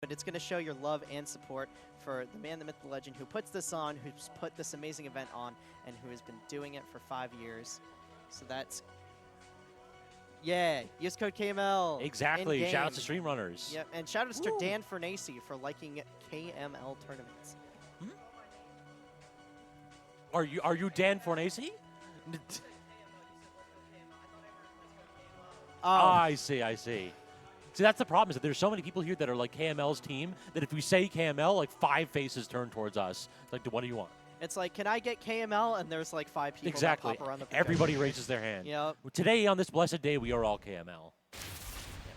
but it's going to show your love and support for the man, the myth, the legend who puts this on, who's put this amazing event on, and who has been doing it for 5 years. So that's, yeah, use code KML. Exactly. Shout out to Stream Runners. Yep, and shout out to Dan Fernacey for liking KML Tournaments. Are you Dan Fornacy? Oh, I see. See, that's the problem, is that there's so many people here that are like KML's team that if we say KML, like 5 faces turn towards us. Like, what do you want? it's like, can I get KML? And there's like 5 people Exactly. that pop around the Everybody raises their hand. Yep. Today, on this blessed day, we are all KML. Yep.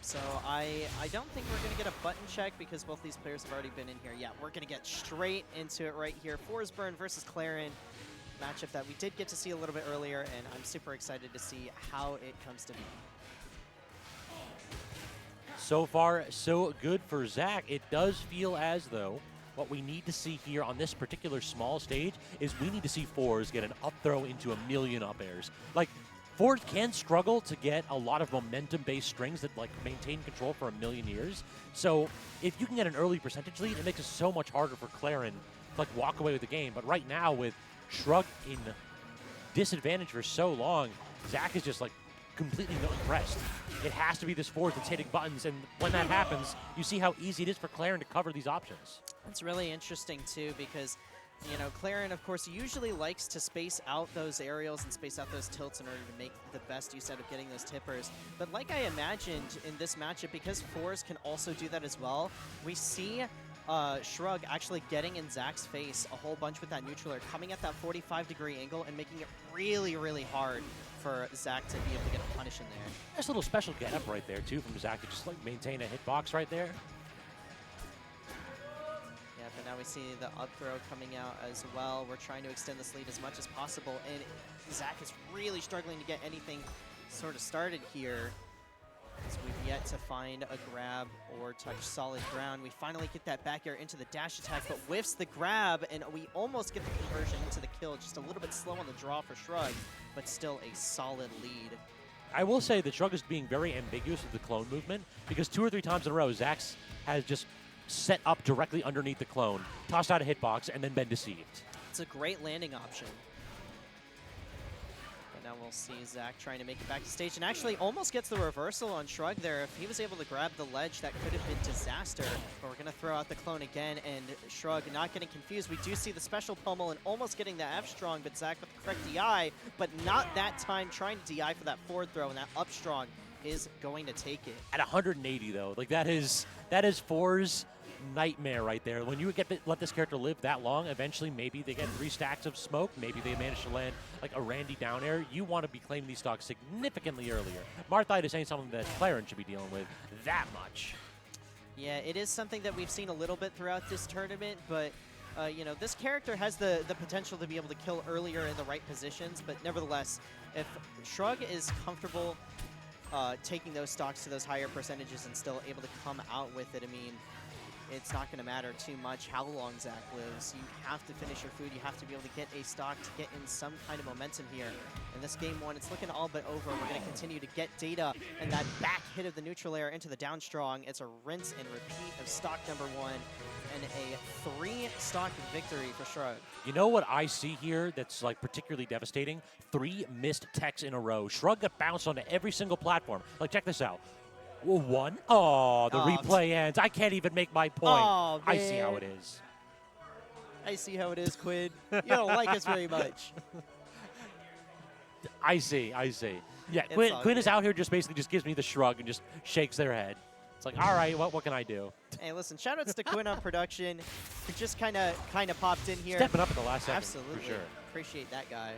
So I don't think we're going to get a button check because both these players have already been in here. Yeah, we're going to get straight into it right here. Forsburn versus Clairen. Matchup that we did get to see a little bit earlier, and I'm super excited to see how it comes to be. So far, so good for Zakc. It does feel as though what we need to see here on this particular small stage is we need to see Fors get an up throw into a million up airs. Like, Fors can struggle to get a lot of momentum-based strings that like maintain control for a million years. So if you can get an early percentage lead, it makes it so much harder for Clairen to like walk away with the game. But right now, with ShrUg in disadvantage for so long, Zakc is just like completely not impressed. It has to be this Fors that's hitting buttons, and when that happens, you see how easy it is for Clairen to cover these options. It's really interesting too because, you know, Clairen, of course, usually likes to space out those aerials and space out those tilts in order to make the best use out of getting those tippers. But like I imagined in this matchup, because Fors can also do that as well, we see ShrUg actually getting in Zacc's face a whole bunch with that neutral air, coming at that 45-degree angle and making it really, really hard for Zakc to be able to get a punish in there. Nice little special get-up right there, too, from Zakc to just like maintain a hitbox right there. Yeah, but now we see the up throw coming out as well. We're trying to extend this lead as much as possible, and Zakc is really struggling to get anything sort of started here, as we've yet to find a grab or touch solid ground. We finally get that back air into the dash attack, but whiffs the grab, and we almost get the conversion into the kill. Just a little bit slow on the draw for ShrUg, but still a solid lead. I will say that ShrUg is being very ambiguous with the clone movement, because 2 or 3 times in a row, Zakc has just set up directly underneath the clone, tossed out a hitbox, and then been deceived. It's a great landing option. But now we'll see Zakc trying to make it back to stage, and actually almost gets the reversal on ShrUg there. If he was able to grab the ledge, that could have been disaster. But we're going to throw out the clone again, and ShrUg not getting confused. We do see the special pummel and almost getting the F strong, but Zakc with the correct DI, but not that time trying to DI for that forward throw, and that up strong is going to take it. At 180, though, like that is Fors' nightmare right there. When you let this character live that long, eventually maybe they get 3 stacks of smoke, maybe they manage to land like a Randy down air. You want to be claiming these stocks significantly earlier. Marthite ain't something that Clairen should be dealing with that much. Yeah, it is something that we've seen a little bit throughout this tournament, but you know, this character has the potential to be able to kill earlier in the right positions, but nevertheless, if ShrUg is comfortable taking those stocks to those higher percentages and still able to come out with it, I mean, it's not going to matter too much how long Zakc lives. You have to finish your food. You have to be able to get a stock to get in some kind of momentum here. In this game 1, it's looking all but over. We're going to continue to get data, and that back hit of the neutral air into the down strong. It's a rinse and repeat of stock number 1, and a 3-stock victory for ShrUg. You know what I see here that's like particularly devastating? 3 missed techs in a row. ShrUg got bounced onto every single platform. Like, check this out. 1. Oh, the replay ends. I can't even make my point. Oh, I see how it is. I see how it is, Quinn. You don't like us very much. I see. Yeah, Quinn is out here just basically just gives me the shrug and just shakes their head. It's like, all right, what can I do? Hey, listen, shoutouts to Quinn on production, who just kind of popped in here. Stepping up at the last second, Absolutely. for sure. Appreciate that guy.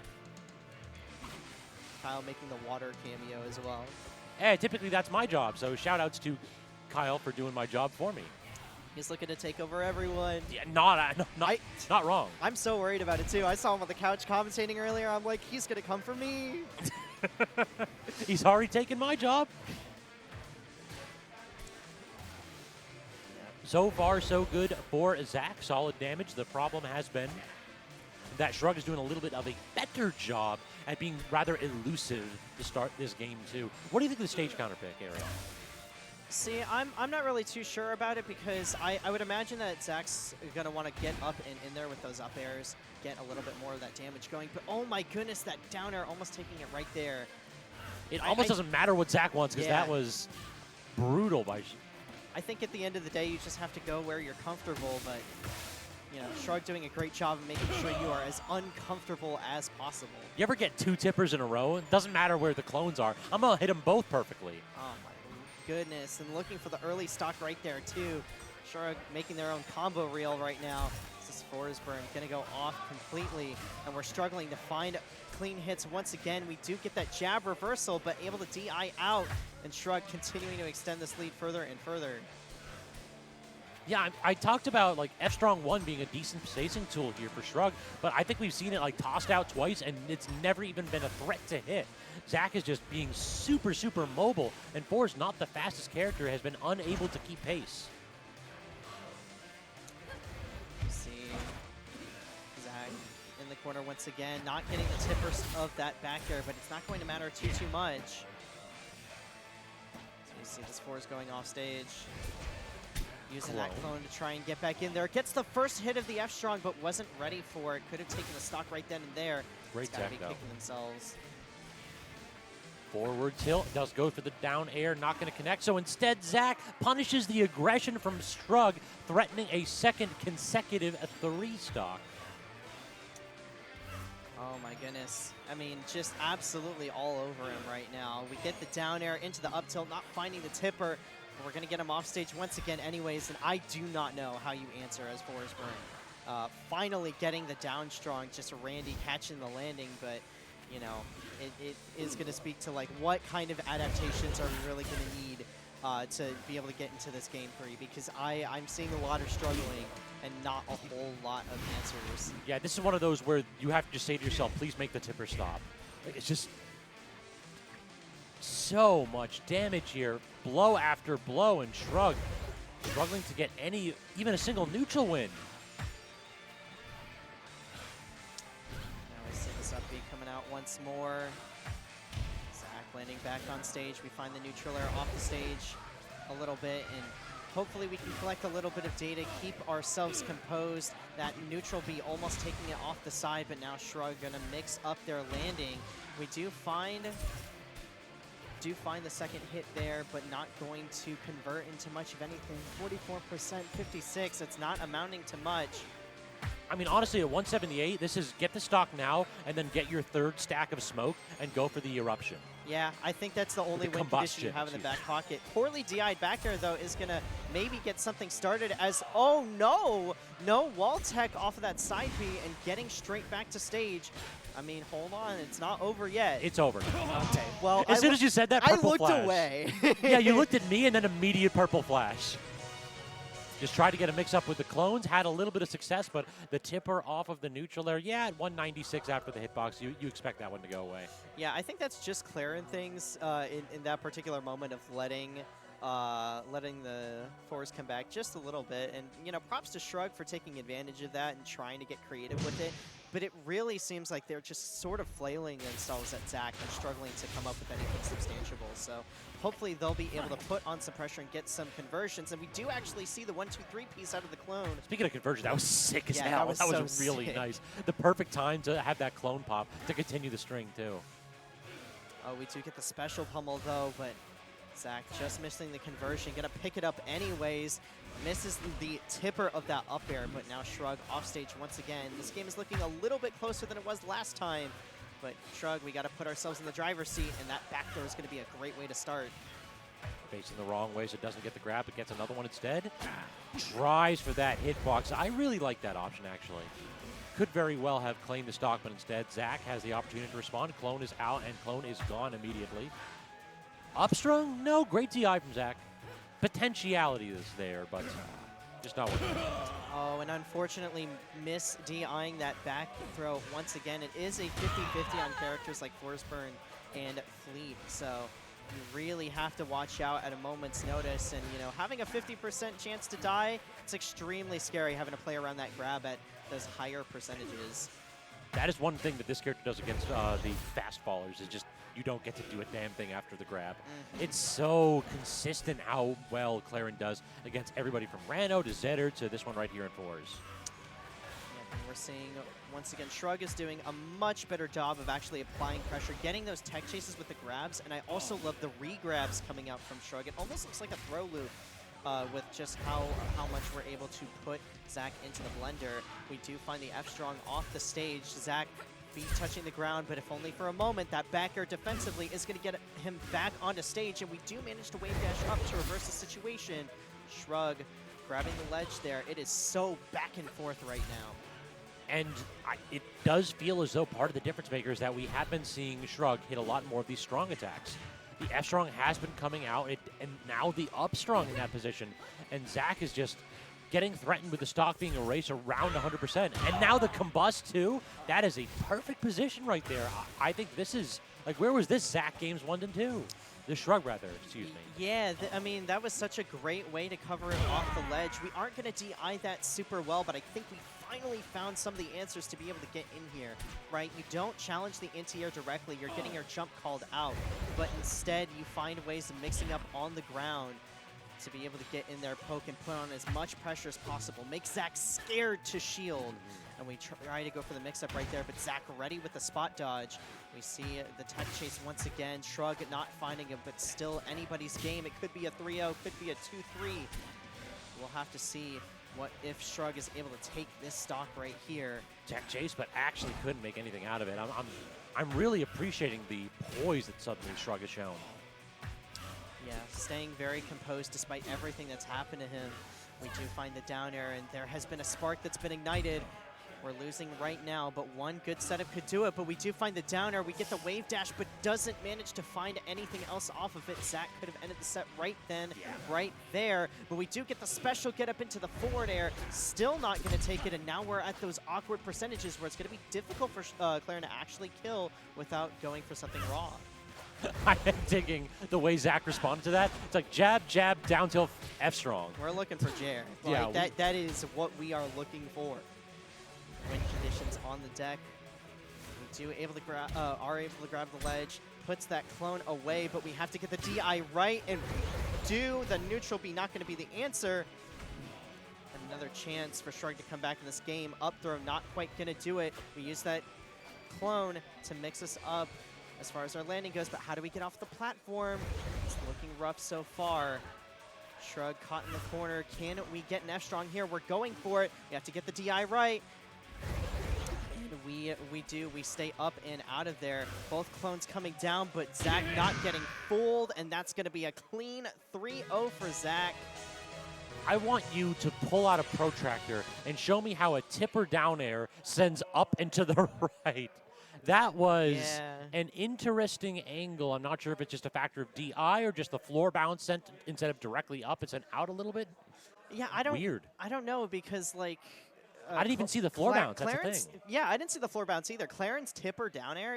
Kyle making the water cameo as well. Hey, typically that's my job, so shout-outs to Kyle for doing my job for me. He's looking to take over everyone. Yeah, not wrong. I'm so worried about it, too. I saw him on the couch commentating earlier. I'm like, he's going to come for me. He's already taken my job. So far, so good for Zakc. Solid damage. The problem has been that ShrUg is doing a little bit of a better job at being rather elusive to start this game, too. What do you think of the stage counter pick, Ariel? See, I'm not really too sure about it because I would imagine that Zakc's going to want to get up and in there with those up airs, get a little bit more of that damage going. But oh my goodness, that down air almost taking it right there. It almost doesn't matter what Zakc wants because that was brutal by... I think at the end of the day, you just have to go where you're comfortable, but, you know, ShrUg doing a great job of making sure you are as uncomfortable as possible. You ever get 2 tippers in a row? It doesn't matter where the clones are. I'm going to hit them both perfectly. Oh my goodness, and looking for the early stock right there too. ShrUg making their own combo reel right now. This is Forsburn gonna go off completely, and we're struggling to find clean hits once again. We do get that jab reversal, but able to DI out, and ShrUg continuing to extend this lead further and further. Yeah, I talked about like F-Strong1 being a decent spacing tool here for ShrUg, but I think we've seen it like tossed out twice, and it's never even been a threat to hit. Zakc is just being super, super mobile, and For's not the fastest character, has been unable to keep pace. You see Zakc in the corner once again, not getting the tippers of that back air, but it's not going to matter too much. So you see this For's going off stage. Using that clone to try and get back in there. Gets the first hit of the F-Strong, but wasn't ready for it. Could have taken the stock right then and there. Great gotta be tech, though. kicking themselves. Forward tilt, does go for the down air, not going to connect. So instead, Zakc punishes the aggression from ShrUg, threatening a second consecutive 3-stock. Oh my goodness. I mean, just absolutely all over him right now. We get the down air into the up tilt, not finding the tipper. We're going to get him off stage once again anyways, and I do not know how you answer as Forsburn. Finally getting the down strong, just Randy catching the landing, but, you know, it is going to speak to, like, what kind of adaptations are we really going to need to be able to get into this game 3, because I'm seeing a lot of struggling and not a whole lot of answers. Yeah, this is one of those where you have to just say to yourself, please make the tipper stop. It's just so much damage here, blow after blow, and ShrUg struggling to get even a single neutral win. Now we see this up B coming out once more. Zakc landing back on stage. We find the neutral air off the stage a little bit, and hopefully we can collect a little bit of data, keep ourselves composed. That neutral B almost taking it off the side, but now ShrUg gonna mix up their landing. We do find the second hit there, but not going to convert into much of anything. 44%, 56, it's not amounting to much. I mean, honestly, at 178, this is get the stock now and then get your 3rd stack of smoke and go for the eruption. Yeah, I think that's the only win condition you have in the back pocket. Poorly DI'd back air, though, is going to maybe get something started as, oh no! No wall tech off of that side B and getting straight back to stage. I mean, hold on, it's not over yet. It's over. Okay, well, as soon as you said that, purple I looked flash. away. Yeah, you looked at me and then immediate purple flash. Just tried to get a mix-up with the clones, had a little bit of success, but the tipper off of the neutral there, yeah, at 196 after the hitbox, you expect that one to go away. Yeah, I think that's just Clairen things in that particular moment of letting the Force come back just a little bit. And, you know, props to ShrUg for taking advantage of that and trying to get creative with it. But it really seems like they're just sort of flailing themselves at Zakc and struggling to come up with anything substantiable. So hopefully they'll be able to put on some pressure and get some conversions. And we do actually see the 1-2-3 piece out of the clone. Speaking of conversion, that was sick as Yeah, hell. that was so really sick. nice. The perfect time to have that clone pop to continue the string, too. Oh, we do get the special pummel, though, but Zakc just missing the conversion. Gonna pick it up anyways. Misses the tipper of that up air, but now ShrUg off stage once again. This game is looking a little bit closer than it was last time, but ShrUg, we got to put ourselves in the driver's seat, and that back throw is going to be a great way to start. Facing the wrong way, so it doesn't get the grab, but gets another one instead. Tries for that hitbox. I really like that option, actually. Could very well have claimed the stock, but instead, Zakc has the opportunity to respond. Clone is out, and Clone is gone immediately. Upstrung? No, great DI from Zakc. Potentiality is there, but just not working. Oh, and unfortunately miss DIing that back throw once again. It is a 50-50 on characters like Forsburn and Fleet, so you really have to watch out at a moment's notice. And, you know, having a 50% chance to die, it's extremely scary having to play around that grab at those higher percentages. That is one thing that this character does against the fast fallers, is just you don't get to do a damn thing after the grab. It's so consistent how well Clairen does against everybody from Rano to Zedder to this one right here in fours. And we're seeing, once again, ShrUg is doing a much better job of actually applying pressure, getting those tech chases with the grabs, and I also love the re-grabs coming out from ShrUg. It almost looks like a throw loop with just how much we're able to put Zakc into the blender. We do find the F-Strong off the stage. Zakc feet touching the ground, but if only for a moment. That back air defensively is going to get him back onto stage, and we do manage to wave dash up to reverse the situation. ShrUg grabbing the ledge there. It is so back and forth right now. And it does feel as though part of the difference maker is that we have been seeing ShrUg hit a lot more of these strong attacks. The F-Strong has been coming out, and now the up-Strong in that position. And Zakc is just getting threatened with the stock being erased around 100%. And now the combust, too. That is a perfect position right there. I think this is, like, where was this Zakc games 1 and 2? The ShrUg, rather, excuse me. Yeah, I mean, that was such a great way to cover it off the ledge. We aren't going to DI that super well, but I think we finally found some of the answers to be able to get in here, right? You don't challenge the anti-air directly. You're getting your jump called out, but instead you find ways of mixing up on the ground to be able to get in there, poke, and put on as much pressure as possible. Make Zakc scared to shield. And we try to go for the mix-up right there, but Zakc ready with the spot dodge. We see the tech chase once again. ShrUg not finding him, but still anybody's game. It could be a 3-0, could be a 2-3. We'll have to see what if ShrUg is able to take this stock right here. Tech chase, but actually couldn't make anything out of it. I'm really appreciating the poise that suddenly ShrUg has shown. Yeah, staying very composed despite everything that's happened to him. We do find the down air, and there has been a spark that's been ignited. We're losing right now, but one good setup could do it. But we do find the down air. We get the wave dash, but doesn't manage to find anything else off of it. Zakc could have ended the set right then, right there. But we do get the special get up into the forward air. Still not going to take it, and now we're at those awkward percentages where it's going to be difficult for Clairen to actually kill without going for something raw. I am digging the way Zakc responded to that. It's like jab, jab, down tilt, F-Strong. We're looking for Jair. Like, yeah, that is what we are looking for. Win conditions on the deck. We are able to grab the ledge, puts that clone away, but we have to get the DI right, and the neutral B not going to be the answer. Another chance for ShrUg to come back in this game. Up throw not quite going to do it. We use that clone to mix us up as far as our landing goes, but how do we get off the platform? It's looking rough so far. ShrUg caught in the corner. Can we get an F-Strong here? We're going for it. We have to get the DI right. And we do. We stay up and out of there. Both clones coming down, but Zakc not getting fooled, and that's going to be a clean 3-0 for Zakc. I want you to pull out a protractor and show me how a tipper down air sends up and to the right. That was an interesting angle. I'm not sure if it's just a factor of DI or just the floor bounce sent instead of directly up, it sent out a little bit. Yeah, Weird. I don't know, because like I didn't even see the floor bounce. That's the thing. Yeah, I didn't see the floor bounce either. Clairen's tipper down air